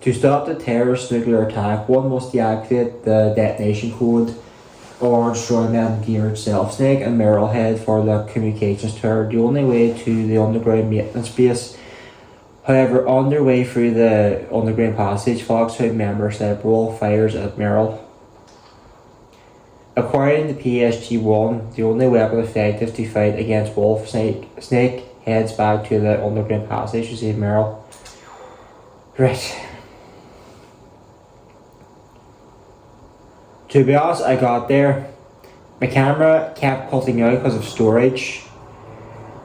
To stop the terrorist nuclear attack, one must deactivate the detonation code or destroy Metal Gear itself. Snake and Meryl head for the communications tower, the only way to the underground maintenance base. However, on their way through the underground passage, Foxhound member Sephiroth fires at Meryl. Acquiring the PSG-1, the only weapon effective to fight against Wolf, Snake heads back to the underground passage to save Meryl. Right. To be honest, I got there. My camera kept cutting out because of storage.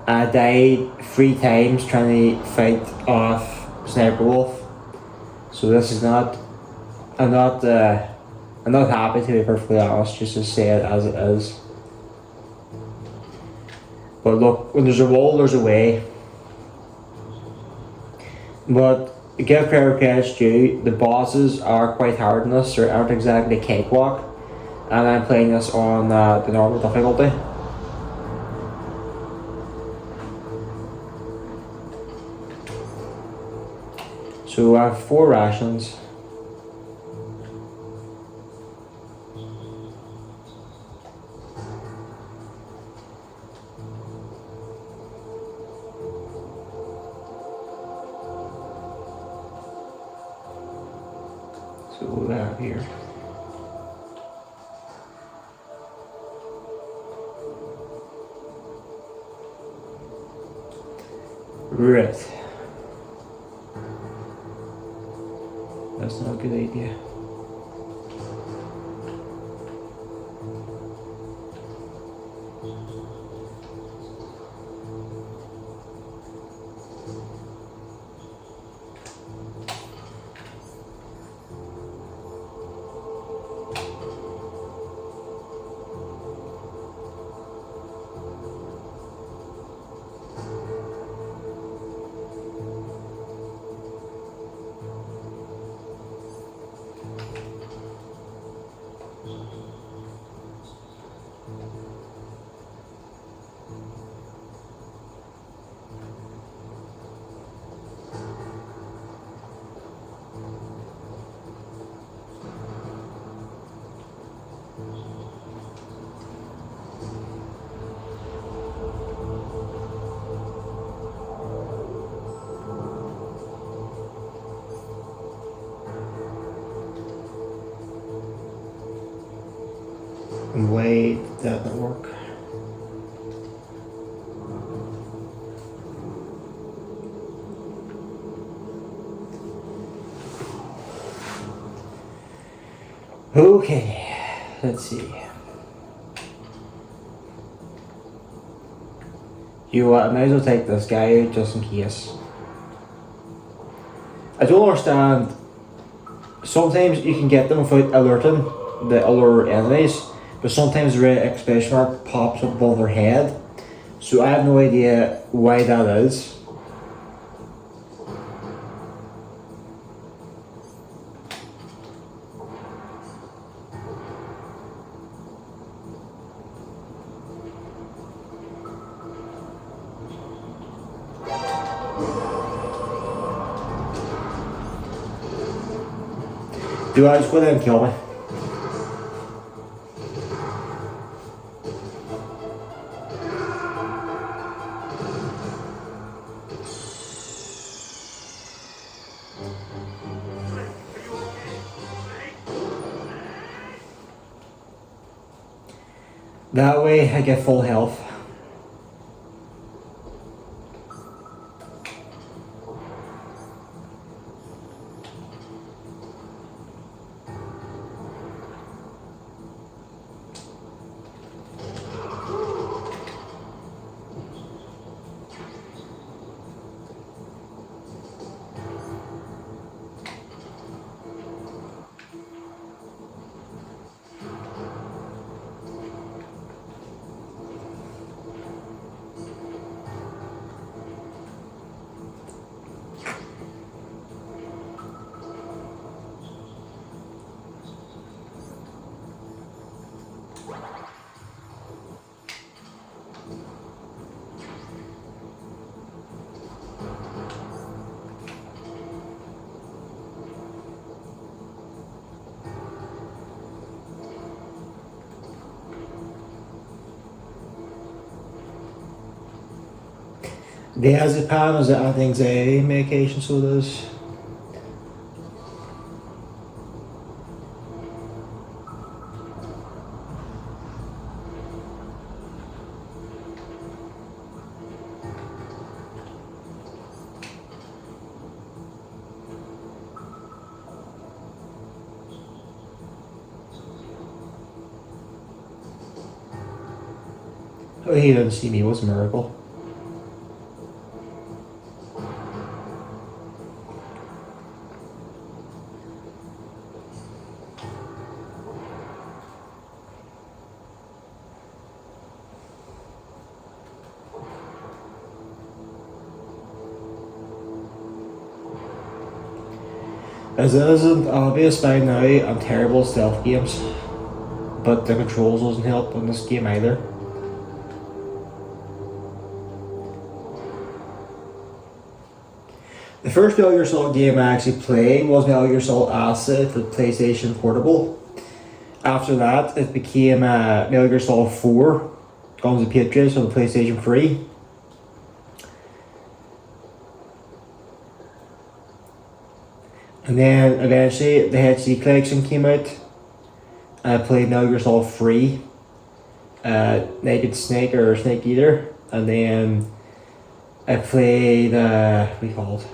I died 3 times trying to fight off Sniper Wolf. So this is not... I'm not happy, to be perfectly honest, just to say it as it is. But look, when there's a will, there's a way. But give credit due, the bosses are quite hard in this, they aren't exactly a cakewalk. And I'm playing this on the normal difficulty. So I have 4 rations. So what do we have here? Right. That's not a good idea. Wait, that didn't work. Okay, let's see. You know what, I might as well take this guy out just in case. I don't understand. Sometimes you can get them without alerting the other enemies, but sometimes the red exclamation mark pops up above their head. So I have no idea why that is. Do I just go there and kill me? That way I get full health. Diazepam is an anti-anxiety medication, so it is. Oh, he didn't see me, it was a miracle. As it isn't obvious by now, I'm terrible at stealth games, but the controls doesn't help in this game either. The first Metal Gear Solid game I actually played was Metal Gear Solid Acid for PlayStation Portable. After that, it became Metal Gear Solid 4, Guns and Patriots on the PlayStation 3. And then eventually the HD collection came out. I played Metal Gear Solid 3, Naked Snake or Snake Eater, and then I played what do you call it?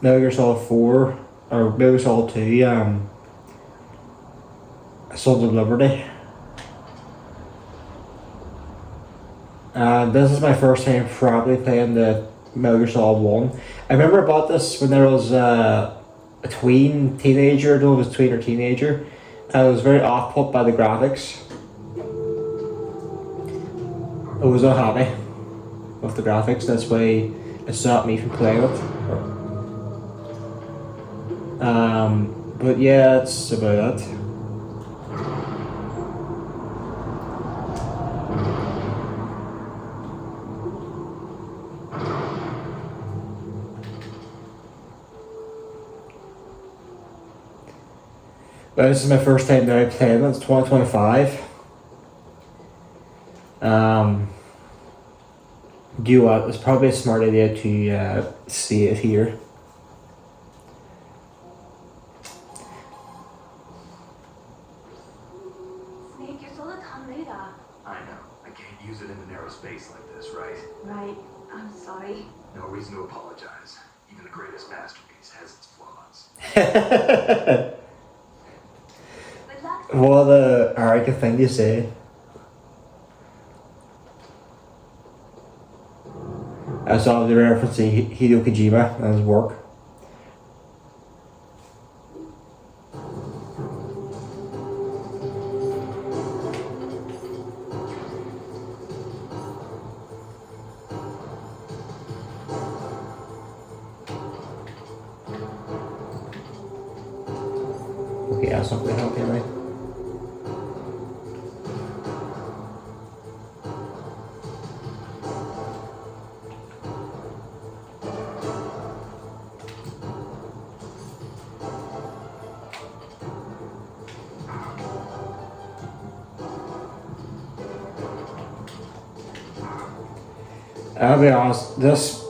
Metal Gear Solid 4 or Metal Gear Solid 2, Sons of Liberty. And this is my first time probably playing the Metal Gear Solid 1. I remember I bought this when there was a teenager, I don't know if it was tween or teenager, and I was very off put by the graphics. I was not happy with the graphics, that's why it stopped me from playing it. But yeah, that's about it. But this is my first time now playing it, it's 2025. Do you know what, it's probably a smart idea to see it here. Snake, you're so the camera. I know. I can't use it in a narrow space like this, right? Right, I'm sorry. No reason to apologize. Even the greatest masterpiece has its flaws. Good luck. What a arrogant thing to say. I saw the reference to Hideo Kojima and his work. Okay, that's not going to help anyway. I'll be honest, this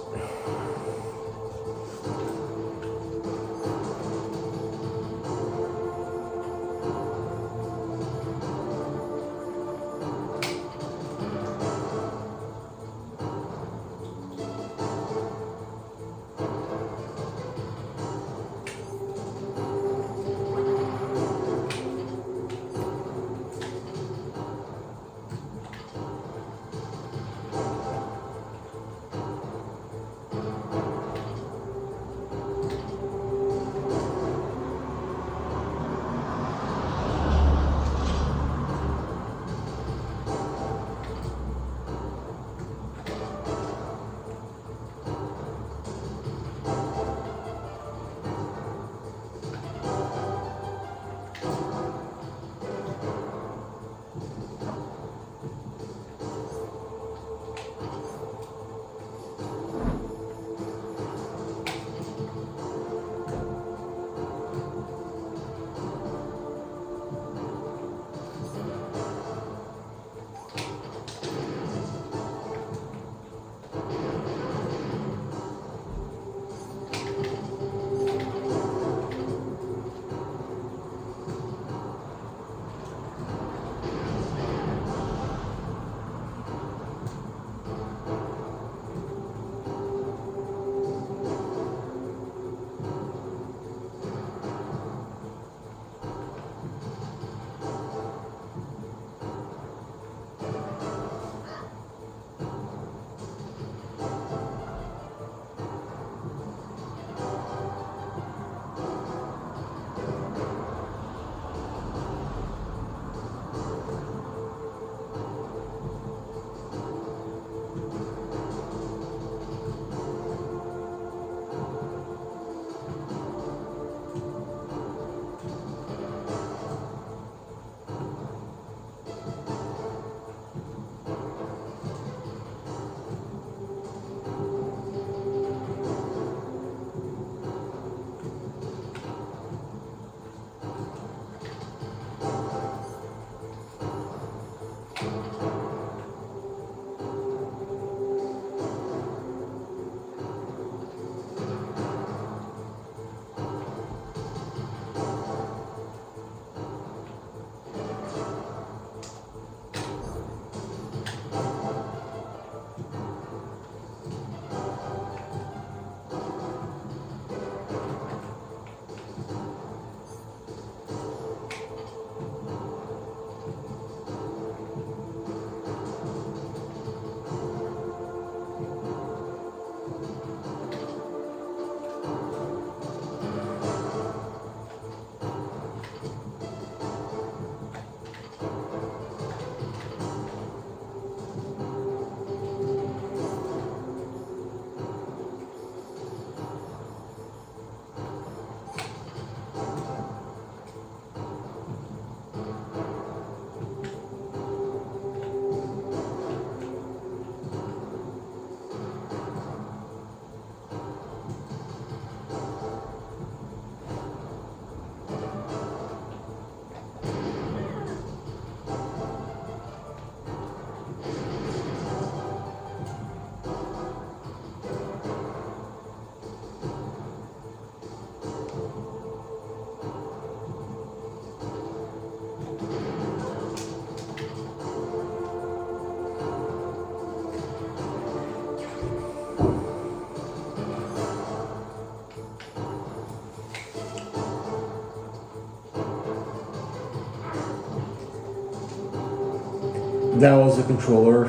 That was the controller.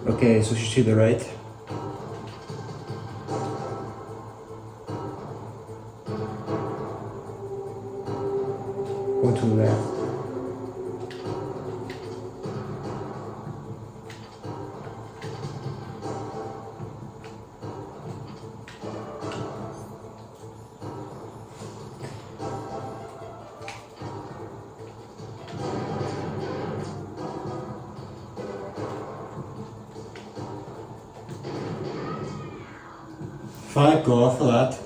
Okay, so she's to the right. Going to the left. Thank God for that.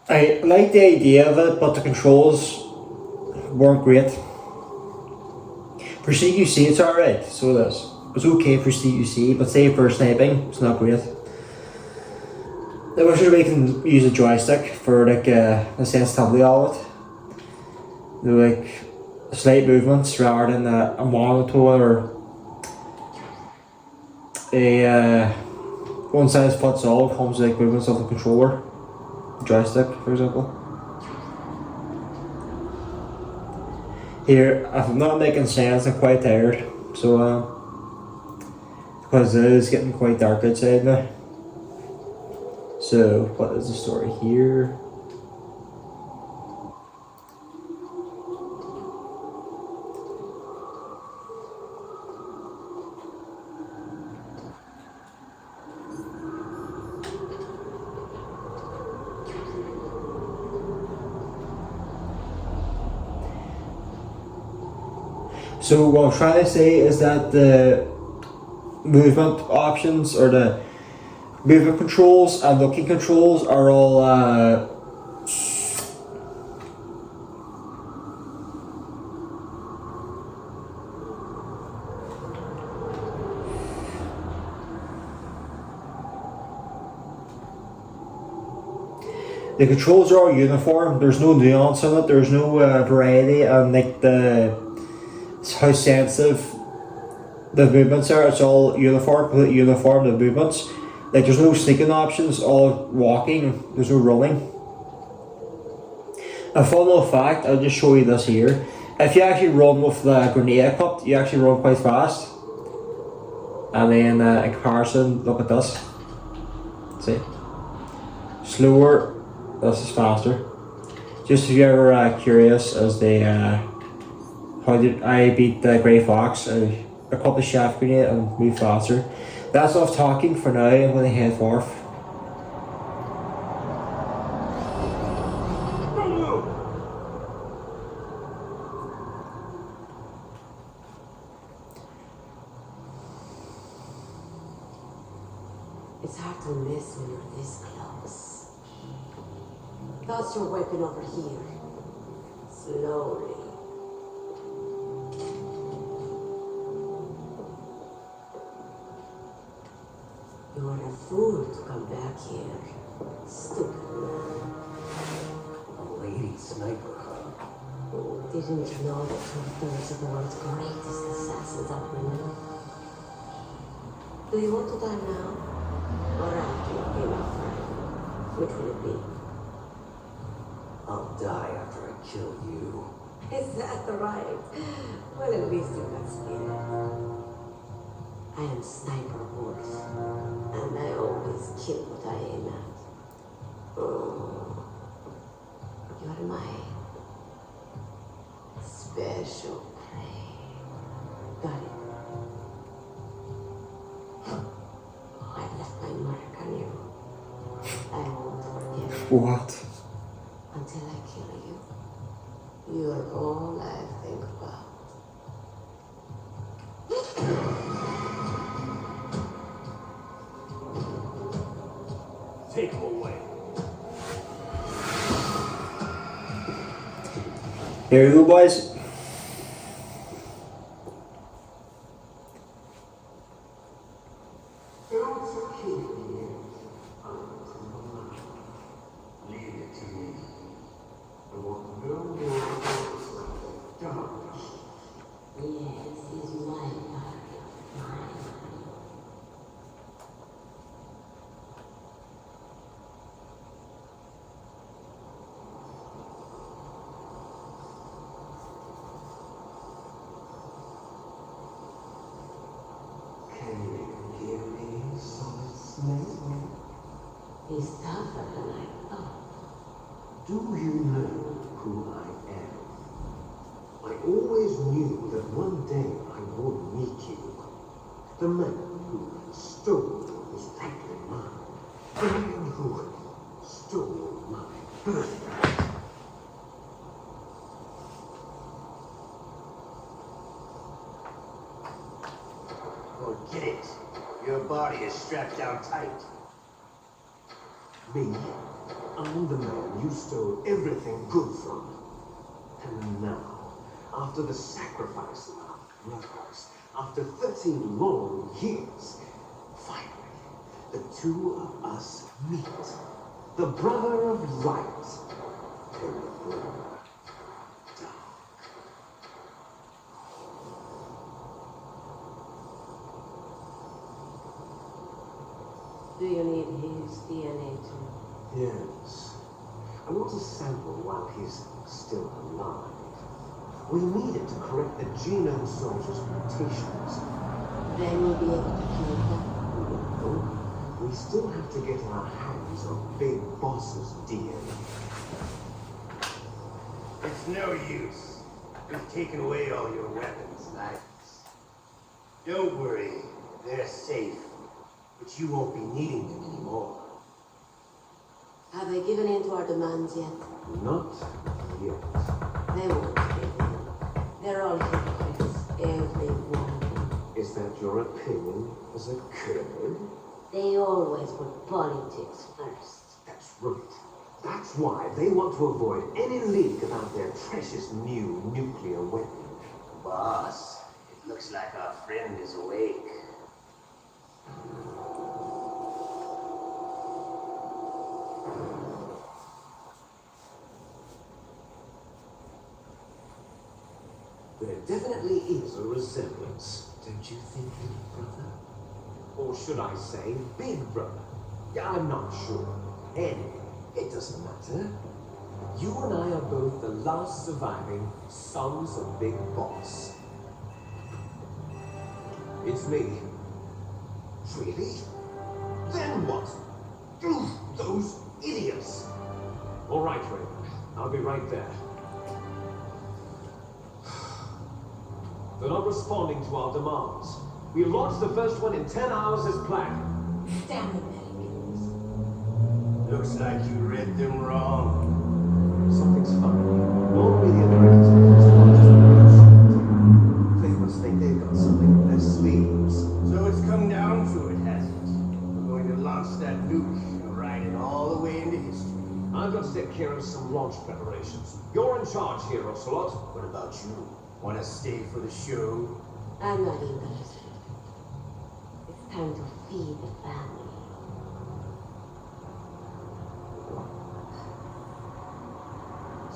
I like the idea of it, but the controls weren't great. For CQC it's alright, so it is. It's okay for CQC, but say for sniping, it's not great. I wish we can use a joystick for like the sensitivity of it. Like slight movements rather than a monitor or a one size fits all comes like movements of the controller. Joystick, for example. Here, if I'm not making sense, I'm quite tired. So, because it is getting quite dark outside now. So, what is the story here? So what I'm trying to say is that the movement options or the movement controls and looking controls are all the controls are all uniform. There's no nuance in it. There's no variety, and like how sensitive the movements are. It's all uniform, completely uniform. The movements, like there's no sneaking options. All walking. There's no running. A fun little fact. I'll just show you this here. If you actually run with the grenade equipped, you actually run quite fast. And then in comparison, look at this. See, slower. This is faster. Just if you're ever curious as the how did I beat the Grey Fox? I caught the shaft grenade and moved faster. That's enough talking for now. I'm going to head forth. It's hard to miss when you're this close. Toss your weapon over here. Slowly. You're a fool to come back here. Stupid man. A lady sniper, huh? Didn't you know that 2/3 of the world's greatest assassins are women? Do you want to die now? Or after you came out friend? Which will it be? I'll die after I kill you. Is that right? Well, at least you got spirit. I am Sniper Wolf, and I always kill what I aim at. Oh, you're my special prey. Got it. I've left my mark on you. I won't forget. What? Until I kill you. You're all I think about. Take him away. Here we go, boys. man. He's tougher than I thought. Do you know who I am? I always knew that one day I would meet you. The man who stole what was rightly mine. The man who stole my birthright. Forget it. Your body is strapped down tight. Me? I'm the man you stole everything good from. And now, after the sacrifice of our brothers, after 13 long years, finally, the two of us meet. The brother of light and the brother of dark. Do you need his DNA too? Yes. I want to sample while he's still alive. We need it to correct the genome soldier's mutations. Then we'll be able to kill them. No, we still have to get our hands on Big Boss's DNA. It's no use. We've taken away all your weapons, knives. Don't worry, they're safe. But you won't be needing them anymore. Have they given in to our demands yet? Not yet. They won't give in. They're all hypocrites, every one of them. Is that your opinion as a Kurd? They always put politics first. That's right. That's why they want to avoid any leak about their precious new nuclear weapon. Boss, it looks like our friend is awake. There definitely is a resemblance, don't you think, little brother? Or should I say, big brother? Yeah, I'm not sure. Anyway, it doesn't matter. You and I are both the last surviving sons of Big Boss. It's me. Really? Then what? Those idiots! All right, Raven. I'll be right there. They're not responding to our demands. We launched the first one in 10 hours as planned. Damn it, Medicus. Looks like you read them wrong. Something's funny. Normally the Americans are the first ones to react. They must think they've got something up their sleeves. So it's come down to it, has it? We're going to launch that nuke and ride it all the way into history. I've got to take care of some launch preparations. You're in charge here, Ocelot. What about you? Want to stay for the show? I'm not interested. It's time to feed the family.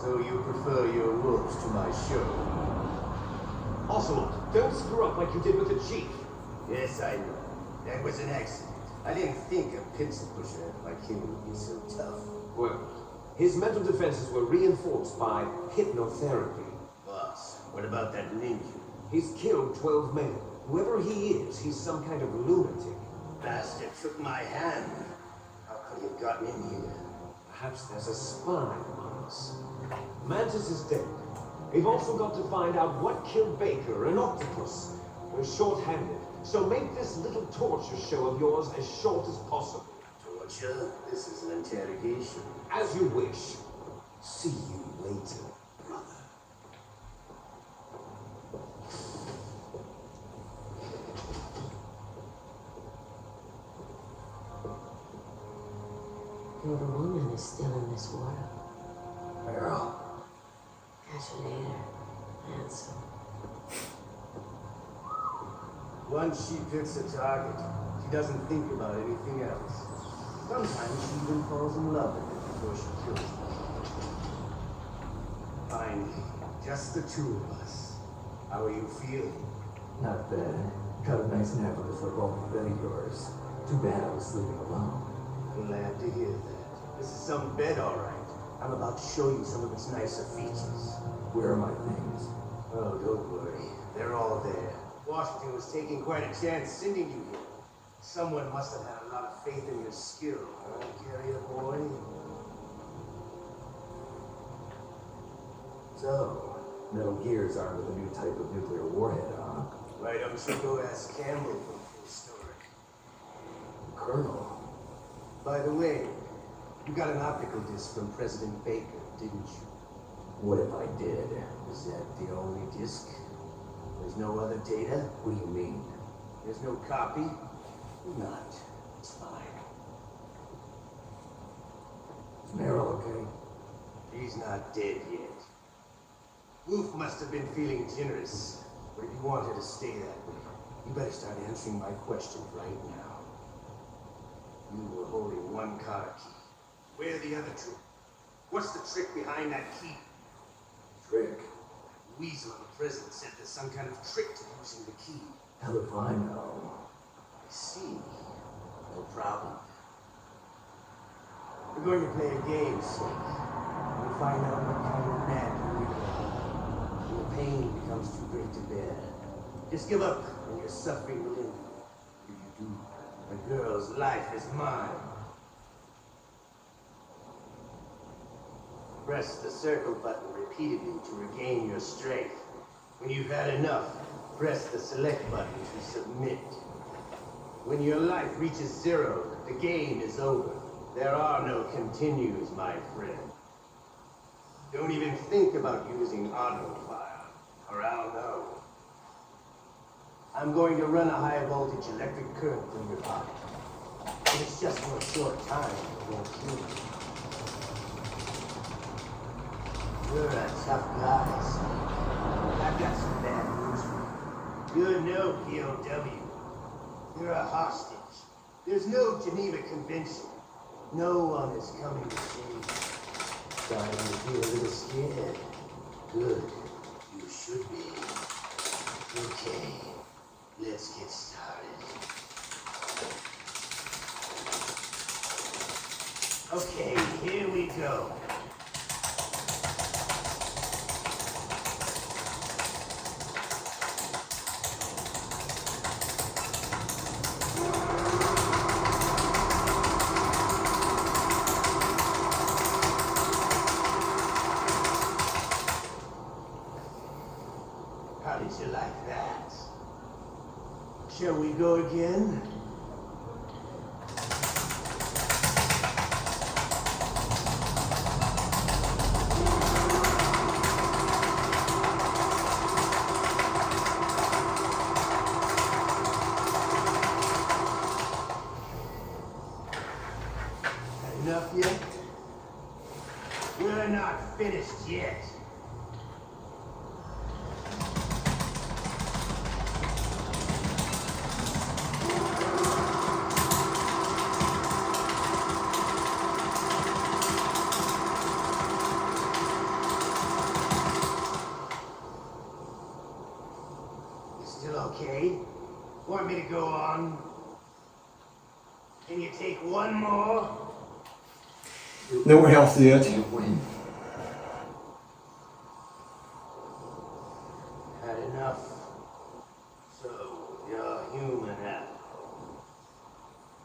So you prefer your wolves to my show? Ocelot, don't screw up like you did with the chief. Yes, I know. That was an accident. I didn't think a pencil pusher like him would be so tough. Well, his mental defenses were reinforced by hypnotherapy. Boss, what about that ninja? He's killed 12 men. Whoever he is, he's some kind of lunatic. Bastard took my hand. How could he have gotten in here? Perhaps there's a spy among us. Mantis is dead. We've also got to find out what killed Baker and Octopus. We're short-handed, so make this little torture show of yours as short as possible. Torture? This is an interrogation. As you wish. See you later, brother. Your woman is still in this world. Girl. Catch you later, handsome. Once she picks a target, she doesn't think about anything else. Sometimes she even falls in love with it before she kills them. Finally, just the two of us. How are you feeling? Not bad. Got a nice nap on the football bed of yours. Too bad I was sleeping alone. Glad to hear that. This is some bed, all right. I'm about to show you some of its nicer features. Where are my things? Oh, don't worry. They're all there. Washington was taking quite a chance sending you here. Someone must have had a lot of faith in your skill, huh, carrier boy? So, Metal Gear's armed with a new type of nuclear warhead, huh? Right, I'm sure go ask Campbell for the full story. Colonel. By the way, you got an optical disc from President Baker, didn't you? What if I did? Is that the only disc? There's no other data? What do you mean? There's no copy? Not. It's fine. Is Meryl okay? He's not dead yet. Wolf must have been feeling generous, but if you want her to stay that way, you better start answering my questions right now. You were holding one car key. Where are the other two? What's the trick behind that key? Trick? Weasel in the prison said there's some kind of trick to using the key. Hell if I know. I see. No problem. We're going to play a game, Snake. We'll find out what kind of man you really are. When the pain becomes too great to bear. Just give up and your suffering will end. If you do, the girl's life is mine. Press the circle button repeatedly to regain your strength. When you've had enough, press the select button to submit. When your life reaches 0, the game is over. There are no continues, my friend. Don't even think about using auto-fire, or I'll know. I'm going to run a high-voltage electric current through your body. And it's just for a short time, it won't kill you. You're a tough guy, Snake. I've got some bad news for you. You're no POW. You're a hostage. There's no Geneva Convention. No one is coming to save you. Starting to feel a little scared. Good. You should be. Okay. Let's get started. Okay, here we go. How did you like that? Shall we go again? Had enough yet? We're not finished yet. Still okay? Want me to go on? Can you take one more? Nobody else to do it. You win. Had enough. So, you're human now.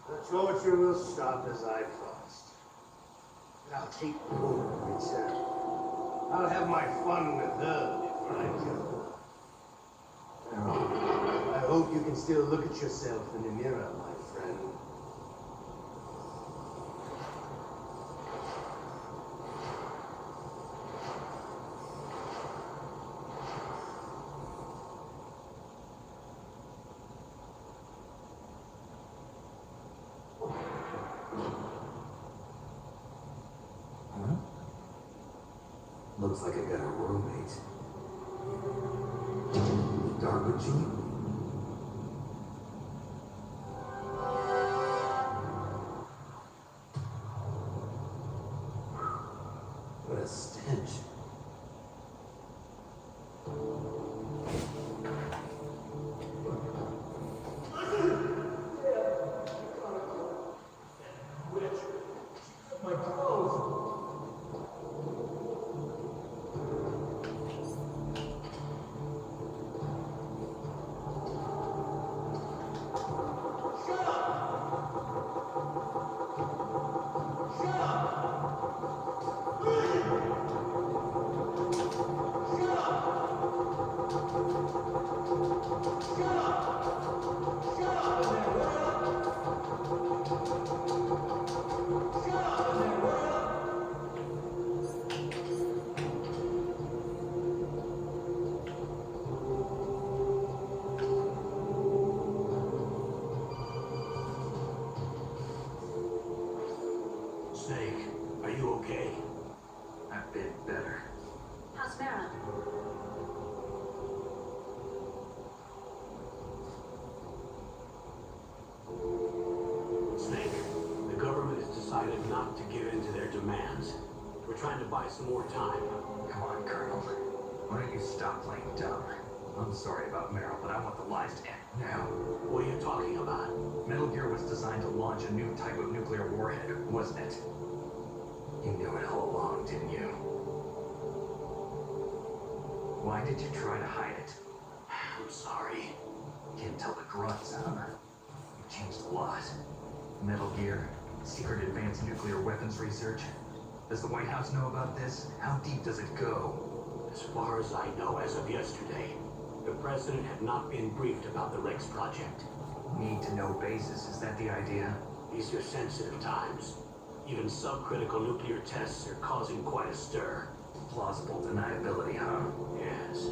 The torture will stop as I promised. And I'll take the woman in return. I'll have my fun with her before I kill her. I hope you can still look at yourself in the mirror, my friend. Huh? Looks like I got a roommate. Dark Jeep. What a stench. My clothes. Shut up! Snake, are you okay? A bit better. How's Meryl? Snake, the government has decided not to give in to their demands. We're trying to buy some more time. Come on, Colonel. Why don't you stop playing dumb? I'm sorry about Meryl, but I want the lies to end now. What are you talking about? Metal Gear was designed to launch a new type of nuclear warhead, wasn't it? You knew it all along, didn't you? Why did you try to hide it? I'm sorry. Can't tell the grunts, huh? You changed a lot. Metal Gear, secret advanced nuclear weapons research. Does the White House know about this? How deep does it go? As far as I know, as of yesterday, the president had not been briefed about the Rex project. Need to know basis, is that the idea? These are sensitive times. Even subcritical nuclear tests are causing quite a stir. Plausible deniability, huh? Yes.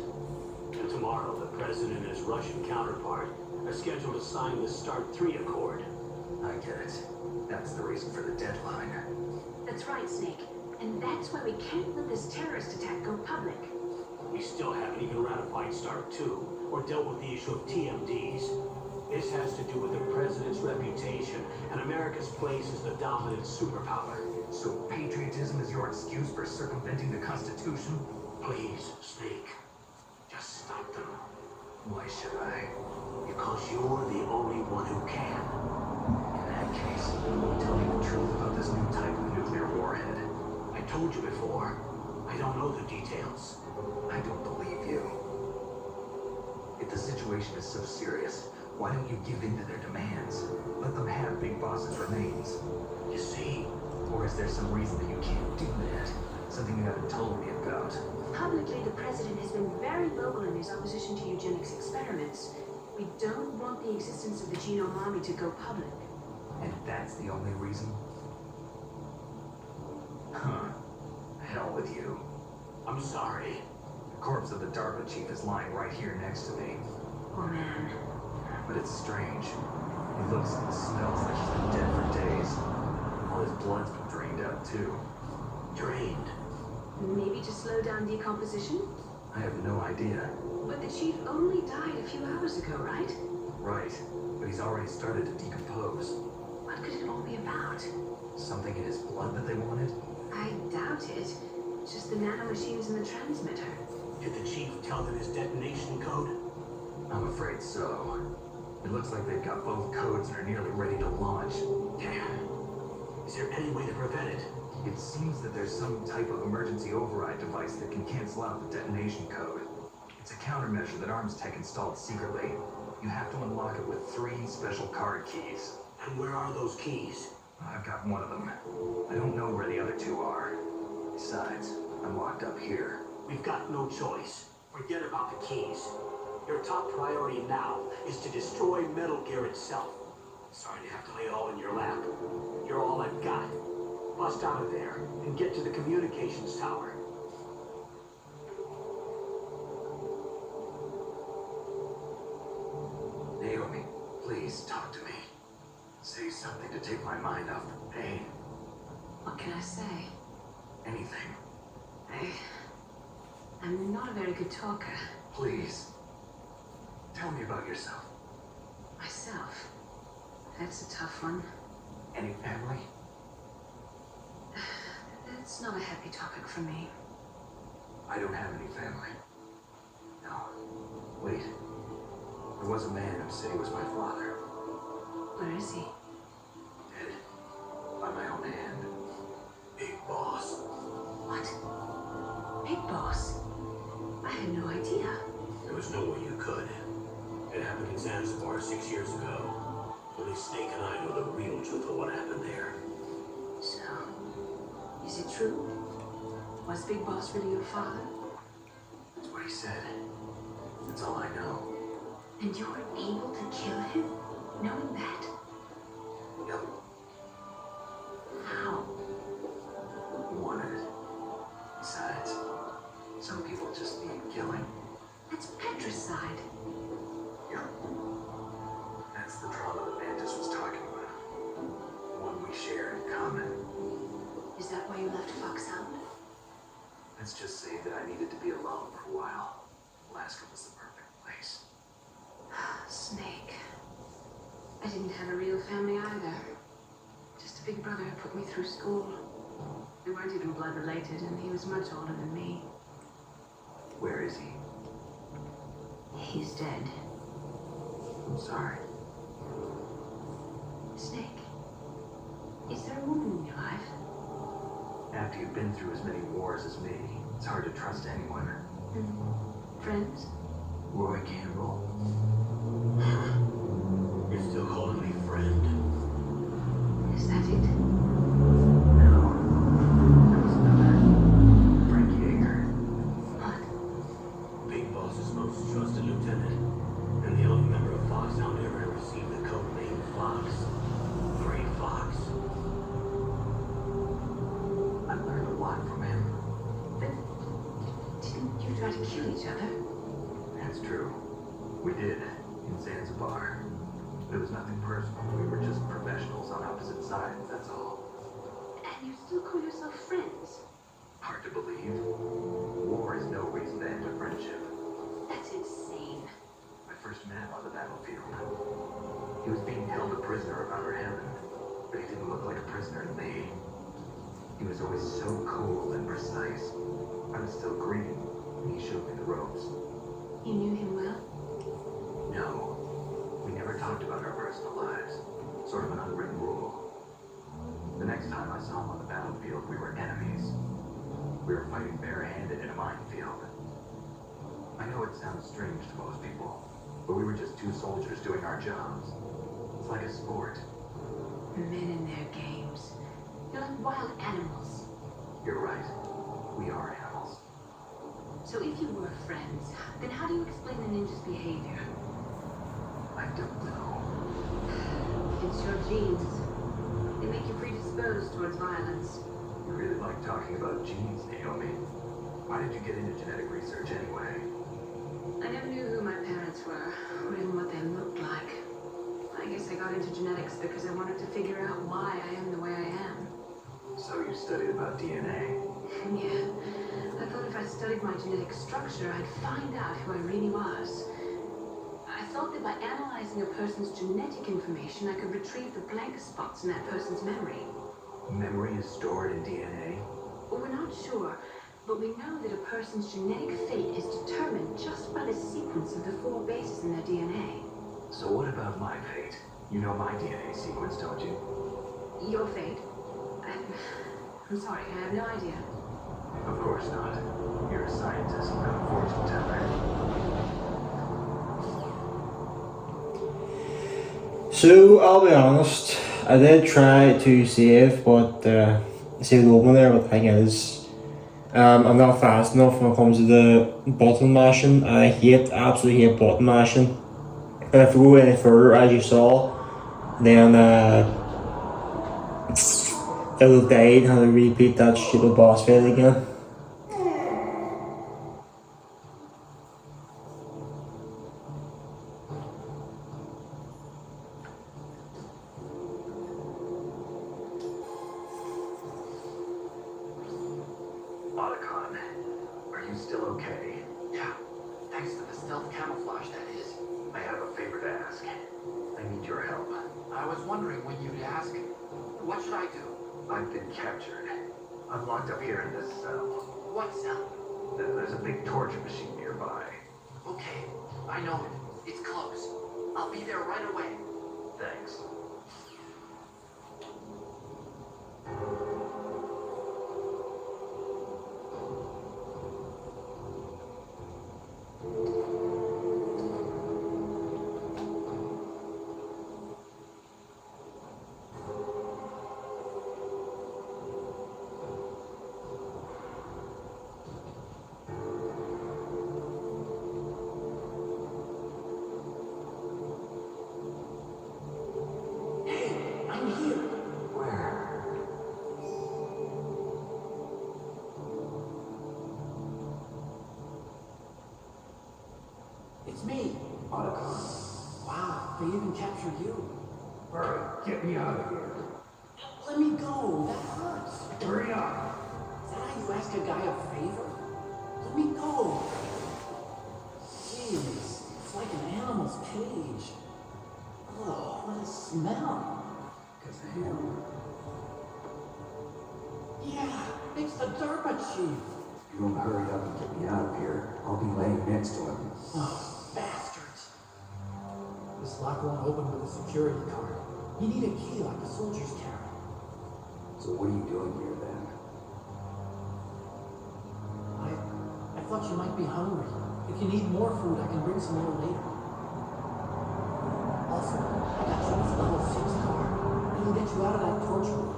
And tomorrow, the president and his Russian counterpart are scheduled to sign the START 3 Accord. I get it. That's the reason for the deadline. That's right, Snake. And that's why we can't let this terrorist attack go public. We still haven't even ratified START 2 or dealt with the issue of TMDs. This has to do with the president's reputation and America's place as the dominant superpower. So patriotism is your excuse for circumventing the Constitution? Please, Snake, just stop them. Why should I? Because you're the only one who can. In that case, tell me the truth about this new type of nuclear warhead. I told you before, I don't know the details. I don't believe you. If the situation is so serious, why don't you give in to their demands? Let them have Big Boss's remains. You see, Or is there some reason that you can't do that? Something you haven't told me about? Publicly, the president has been very vocal in his opposition to eugenics experiments. We don't want the existence of the genome army to go public. And that's the only reason? Huh. Hell with you. I'm sorry. The corpse of the DARPA chief is lying right here next to me. Oh man. But it's strange. He looks and smells like he's been dead for days. All his blood's been drained out, too. Drained. Maybe to slow down decomposition? I have no idea. But the chief only died a few hours ago, right? Right. But he's already started to decompose. What could it all be about? Something in his blood that they wanted? I doubt it. Just the nanomachines in the transmitter. Did the chief tell them his detonation code? I'm afraid so. It looks like they've got both codes and are nearly ready to launch. Damn. Is there any way to prevent it? It seems that there's some type of emergency override device that can cancel out the detonation code. It's a countermeasure that Arms Tech installed secretly. You have to unlock it with 3 special card keys. And where are those keys? I've got one of them. I don't know where the other 2 are. Besides, I'm locked up here. We've got no choice. Forget about the keys. Your top priority now is to destroy Metal Gear itself. Sorry to have to lay it all in your lap. You're all I've got. Bust out of there and get to the communications tower. Naomi, please talk to me. Say something to take my mind off the pain. What can I say? Anything. I'm not a very good talker. Please. Tell me about yourself. Myself. That's a tough one. Any family? That's not a happy topic for me. I don't have any family. No. Wait. There was a man who said he was my father. Where is he? Dead. By my own hand. Big Boss. What? Big Boss? I had no idea. There was no way you could. It happened in Zanzibar 6 years ago. Only Snake and I know the real truth of what happened there. So, is it true? Was Big Boss really your father? That's what he said. That's all I know. And you were able to kill him, knowing that? Yep. How? Wanted it. Besides, some people just need killing. That's patricide. Yep. That's the trauma that Mantis was talking about. One we share in common. Let's just say that I needed to be alone for a while. Alaska was the perfect place. Snake. I didn't have a real family either. Just a big brother who put me through school. We weren't even blood related, and he was much older than me. Where is he? He's dead. I'm sorry. Snake, is there a woman in your life? After you've been through as many wars as me, it's hard to trust anyone. Friends? Roy Campbell. You're still calling me friend? Is that it? No. There was another. Frank Yeager. What? Big Boss's most trusted lieutenant, and the only member of Foxhound ever to receive the code name Fox. Free Fox. I learned a lot from him. But didn't you try to kill each other? That's true. We did, in Zanzibar. It was nothing personal. We were just professionals on opposite sides, that's all. And you still call yourself friends? Hard to believe. War is no reason to end a friendship. That's insane. I first met him on the battlefield. He was being held a prisoner of Outer Heaven, but he didn't look like a prisoner to me. He was always so cool and precise. I was still green, and he showed me the ropes. You knew him well? No, we never talked about our personal lives. Sort of an unwritten rule. The next time I saw him on the battlefield, we were enemies. We were fighting barehanded in a minefield. I know it sounds strange to most people, but we were just two soldiers doing our jobs. It's like a sport. Men in their games. You're like wild animals. You're right. We are animals. So if you were friends, then how do you explain the ninja's behavior? I don't know. It's your genes. They make you predisposed towards violence. You really like talking about genes, Naomi. Why did you get into genetic research anyway? I never knew who my parents were, or even what they looked like. I guess I got into genetics because I wanted to figure out why I am the way I am. So you studied about DNA. Yeah. I thought if I studied my genetic structure, I'd find out who I really was. I thought that by analyzing a person's genetic information, I could retrieve the blank spots in that person's memory. Memory is stored in DNA? Well, we're not sure, but we know that a person's genetic fate is determined just by the sequence of the 4 bases in their DNA. So what about my fate? You know my DNA sequence, don't you? Your fate? I'm sorry, I have no idea. Of course not. You're a scientist, not a fortune teller. So, I'll be honest, I did try to save, but save the open there, but the thing is, I'm not fast enough when it comes to the button mashing. I absolutely hate button mashing. And if we go any further, as you saw, then it'll have died and I'll repeat that stupid boss fight again. Otacon, are you still okay? Yeah, thanks to the stealth camouflage, that is. I have a favor to ask. I need your help. I was wondering when you'd ask. What should I do? I've been captured. I'm locked up here in this cell. What cell? There's a big torture machine nearby. Okay, I know it. It's close. I'll be there right away. Thanks. Hey, I'm here. Where? It's me, Otacon. Wow, they even captured you. Hurry, get me out of here. Let me go. That hurts. Hurry up. Is that how you ask a guy a favor? cage. Oh, what a smell. Because of him. Yeah, it's the Derpa chief. If you don't hurry up and get me out of here, I'll be laying next to him. Oh, bastards. This lock won't open with a security card. You need a key like the soldiers carry. So what are you doing here then? I thought you might be hungry. If you need more food, I can bring some more later. Also, I got you this level 6 card. It'll get you out of that torture room.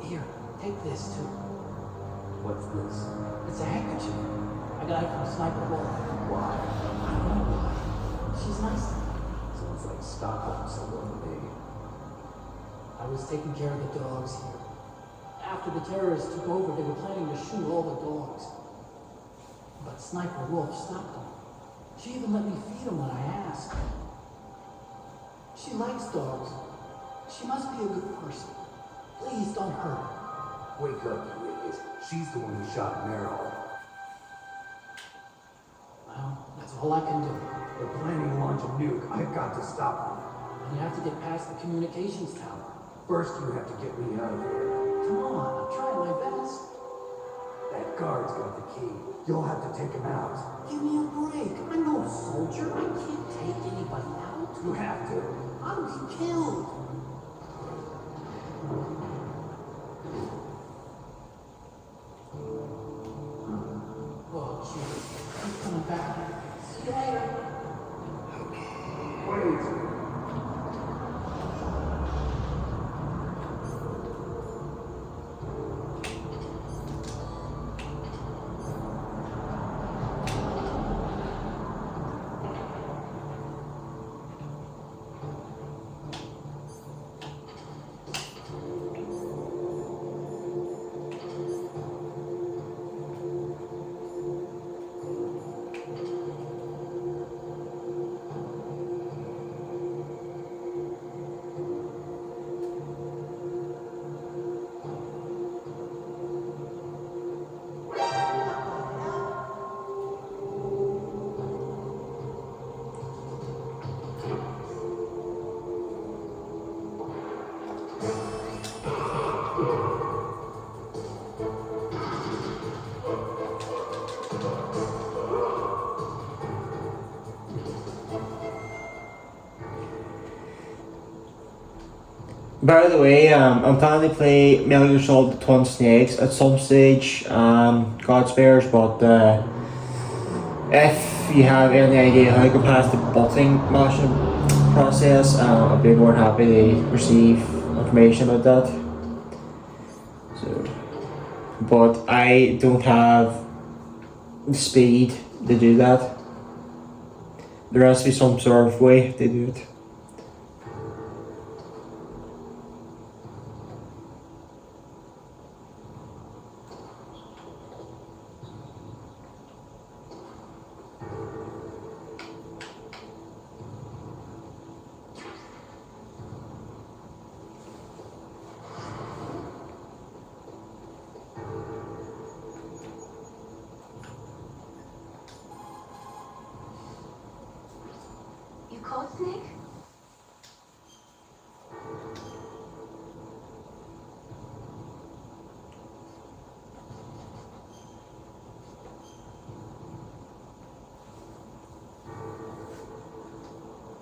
Here, take this too. What's this? It's a handkerchief. I got it from Sniper Wolf. Why? I don't know why. She's nice to me. Sounds like Stockholm someone to me. I was taking care of the dogs here. After the terrorists took over, they were planning to shoot all the dogs. But Sniper Wolf stopped them. She even let me feed them when I asked. She likes dogs. She must be a good person. Please don't hurt her. Wake up, you idiot. She's the one who shot Meryl. Well, that's all I can do. They're planning to launch a nuke. I've got to stop them. And you have to get past the communications tower. First, you have to get me out of here. Come on, I'm trying my best. That guard's got the key. You'll have to take him out. Give me a break. I'm no soldier. I can't take anybody out. You have to. I'll be killed. Oh, jeez. He's coming back. See you later. Wait. By the way, I'm planning to play Metal Gear Solid Twin Snakes at some stage, God spares, but if you have any idea how to go past the button mashing process, I'd be more than happy to receive information about that. So, but I don't have the speed to do that. There has to be some sort of way to do it. You called Snake?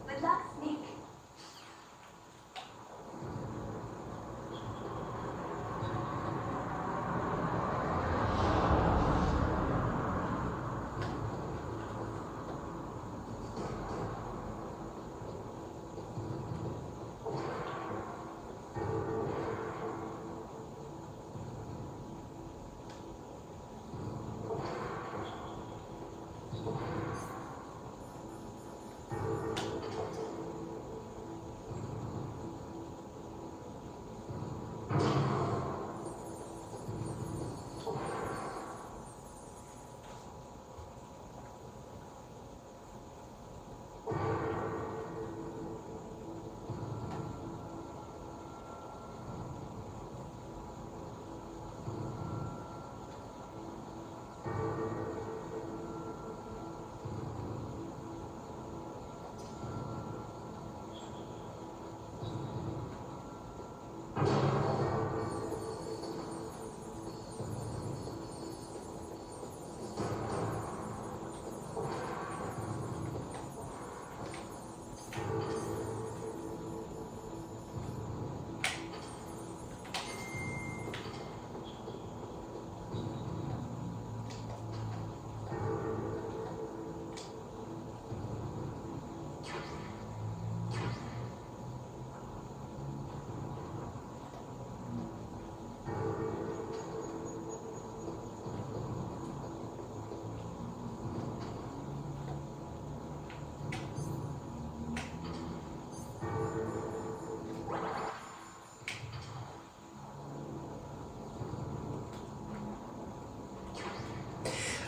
Good luck, Snake.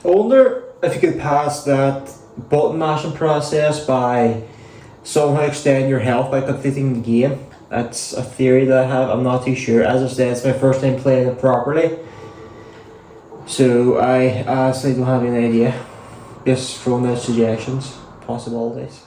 I wonder if you could pass that button mashing process by somehow extend your health by completing the game. That's a theory that I have. I'm not too sure. As I said, it's my first time playing it properly, so I honestly don't have any idea. Just throwing out suggestions, possibilities.